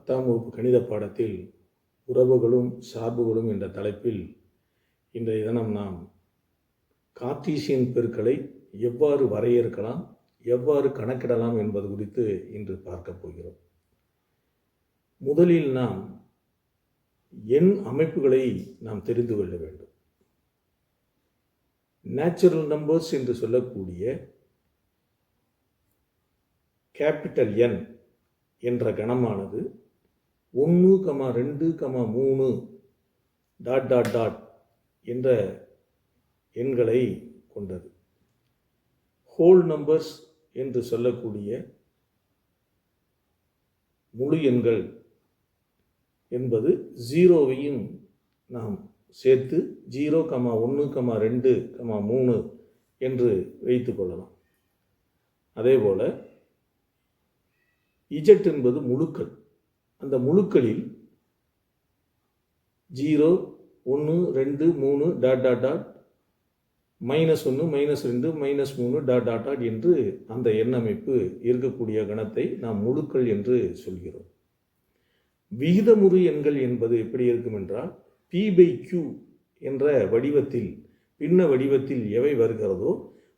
10ஆம் வகுப்பு கணித பாடத்தில் உறவுகளும் சார்புகளும் என்ற தலைப்பில் இன்றைய தினம் நாம் கார்ட்டீசியன் பெருக்கலை எவ்வாறு வரையறுக்கலாம், எவ்வாறு கணக்கிடலாம் என்பது குறித்து இன்று பார்க்க போகிறோம். முதலில் நாம் எண் அமைப்புகளை நாம் தெரிந்து கொள்ள வேண்டும். நேச்சுரல் நம்பர்ஸ் என்று சொல்லக்கூடிய கேபிட்டல் N என்ற கணமானது 1, 2, 3 டாட் டாட் டாட் என்ற எண்களை கொண்டது. ஹோல் நம்பர்ஸ் என்று சொல்லக்கூடிய முழு எண்கள் என்பது 0வையும் நாம் சேர்த்து 0, 1, 2, 3 என்று வைத்து கொள்ளலாம். அதேபோல Z என்பது முழுக்கள். அந்த முழுக்களில் 0, 1, 2, 3 dot dot dot -1, -2, -3 dot dot dot என்று அந்த எண்ணமைப்பு இருக்கக்கூடிய கணத்தை நாம் முழுக்கள் என்று சொல்கிறோம். விகிதமுறு எண்கள் என்பது எப்படி இருக்கும் என்றால் P/Q என்ற வடிவத்தில் பின்ன வடிவத்தில் எவை வருகிறதோ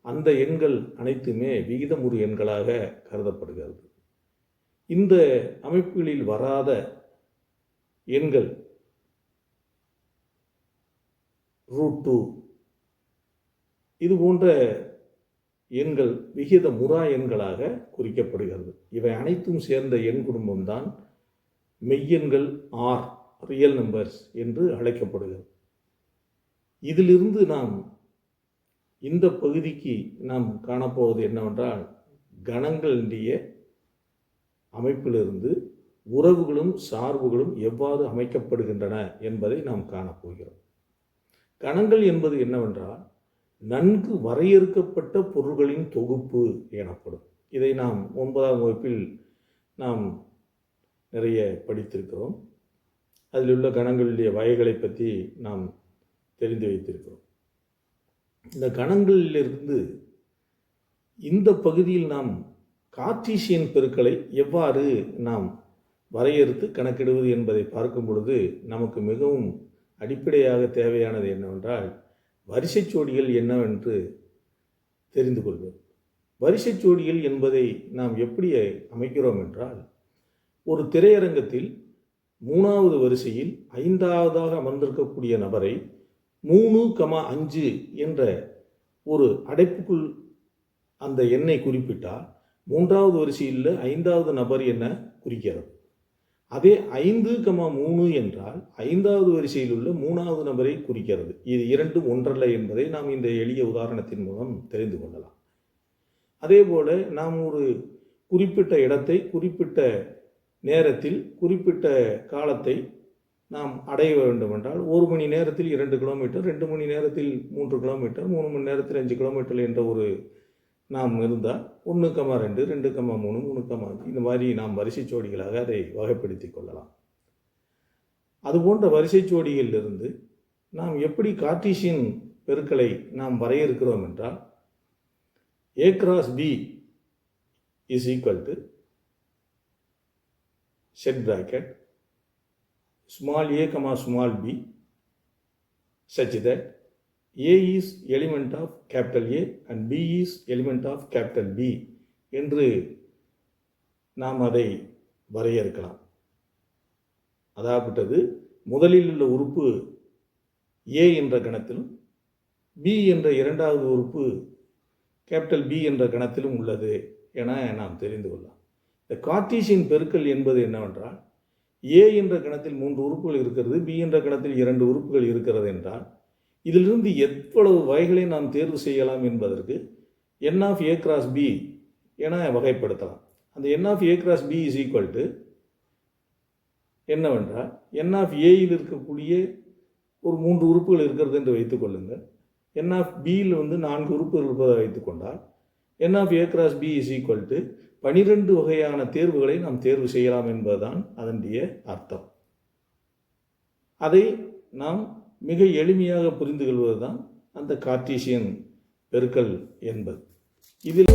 அந்த எண்கள் அனைத்துமே விகிதமுறு எண்களாக கருதப்படுகிறது. இந்த அமைப்புகளில் வராத எண்கள் √2 இது போன்ற எண்கள் விகிதமுறா எண்களாக குறிக்கப்படுகிறது. இவை அனைத்தும் சேர்ந்த எண் குடும்பம்தான் மெய்யெண்கள் ஆர் ரியல் நம்பர்ஸ் என்று அழைக்கப்படுகிறது. இதிலிருந்து நாம் இந்த பகுதிக்கு நாம் காணப்போவது என்னவென்றால் கணங்களுடைய அமைப்பிலிருந்து உறவுகளும் சார்புகளும் எவ்வாறு அமைக்கப்படுகின்றன என்பதை நாம் காணப்போகிறோம். கணங்கள் என்பது என்னவென்றால் நன்கு வரையறுக்கப்பட்ட பொருள்களின் தொகுப்பு எனப்படும். இதை நாம் 9ஆம் வகுப்பில் நாம் நிறைய படித்திருக்கிறோம். அதில் உள்ள கணங்களுடைய வகைகளை பற்றி நாம் தெரிந்து வைத்திருக்கிறோம். இந்த கணங்களிலிருந்து இந்த பகுதியில் நாம் கார்ட்டீசியன் பெருக்கலை எவ்வாறு நாம் வரையறுத்து கணக்கிடுவது என்பதை பார்க்கும் பொழுது நமக்கு மிகவும் அடிப்படையாக தேவையானது என்னவென்றால் வரிசை ஜோடிகள் என்னவென்று தெரிந்து கொள்வது. வரிசை ஜோடிகள் என்பதை நாம் எப்படி அமைக்கிறோம் என்றால் ஒரு திரையரங்கத்தில் 3வது வரிசையில் 5வதாக அமர்ந்திருக்கக்கூடிய நபரை 3, 5 என்ற ஒரு அடைப்புக்குள் அந்த எண்ணை குறிப்பிட்டால் 3வது வரிசையில் 5வது நபர் என்ன குறிக்கிறது. அதே 5, 3 என்றால் 5வது வரிசையில் உள்ள 3வது நபரை குறிக்கிறது. இது இரண்டும் ஒன்றல்ல என்பதை நாம் இந்த எளிய உதாரணத்தின் மூலம் தெரிந்து கொள்ளலாம். அதேபோல நாம் ஒரு குறிப்பிட்ட இடத்தை குறிப்பிட்ட நேரத்தில் குறிப்பிட்ட காலத்தை நாம் அடைய வேண்டும் என்றால் 1 மணி நேரத்தில் 2 கிலோமீட்டர், 2 மணி நேரத்தில் 3 கிலோமீட்டர், 3 மணி நேரத்தில் 5 கிலோமீட்டர் என்ற ஒரு நாம் இருந்தால் 1, 2, 2, 3, 3, இந்த மாதிரி நாம் வரிசை ஜோடிகளாக அதை வகைப்படுத்தி கொள்ளலாம். அதுபோன்ற வரிசை ஜோடிகளிலிருந்து நாம் எப்படி கார்ட்டீசியன் பெருக்கலை நாம் வரையறுக்கிறோம் என்றால் A cross B is equal to set bracket small a comma small b such that A is element of capital A and B is element of capital B என்று நாம் அதை வரையறுக்கலாம். அதாவது முதலில் உள்ள உறுப்பு A என்ற கணத்திலும் B என்ற இரண்டாவது உறுப்பு கேபிட்டல் B என்ற கணத்திலும் உள்ளது என நாம் தெரிந்து கொள்ளலாம். இந்த கார்ட்டீசியன் பெருக்கல் என்பது என்னவென்றால் A என்ற கணத்தில் 3 உறுப்புகள் இருக்கிறது, B என்ற கணத்தில் 2 உறுப்புகள் இருக்கிறது என்றால் இதிலிருந்து எவ்வளவு வகைகளை நாம் தேர்வு செய்யலாம் என்பதற்கு n of A cross B என வகைப்படுத்தலாம். அந்த n of A cross B is equal to என்னவென்றால் n of Aயில் இருக்கக்கூடிய ஒரு 3 உறுப்புகள் இருக்கிறது என்று வைத்துக் கொள்ளுங்கள். n of Bயில் 4 உறுப்புகள் இருப்பதை வைத்துக்கொண்டால் n of A cross B is equal to 12 வகையான தேர்வுகளை நாம் தேர்வு செய்யலாம் என்பதுதான் அதனுடைய அர்த்தம். அதை நாம் மிக எளிமையாக புரிந்து கொள்வதுதான் அந்த கார்ட்டீசியன் பெருக்கல் என்பது. இதில்